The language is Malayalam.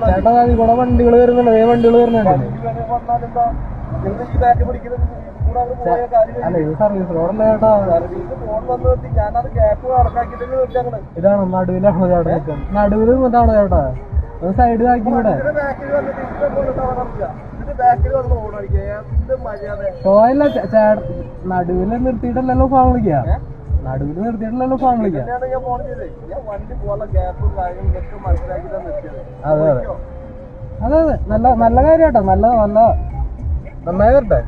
ചേട്ടാ ഇവിടെ വണ്ടികൾ വരുന്നുണ്ട്, അതേ വണ്ടികൾ വരുന്നുണ്ട്. അല്ല ഇത് സർവീസ് റോഡല്ല ചേട്ടാ. ഇതാണ് നടുവിലാണോ ചേട്ടാ? നടുവിൽ നിന്നിട്ടാണോ ചേട്ടാ? സൈഡ് ആക്കി ഇവിടെ ഷോയല്ല ചേട്ടാ. നടുവില് നിർത്തിയിട്ടല്ലല്ലോ ഫോൺ വിളിക്കാ. നടുവിൽ നിർത്തിയിട്ടല്ലല്ലോ ഫോൺ വിളിക്കാ. അതെ അതെ അതെ അതെ. നല്ല നല്ല കാര്യം കേട്ടോ. നല്ല നല്ല നന്നായി വരട്ടെ.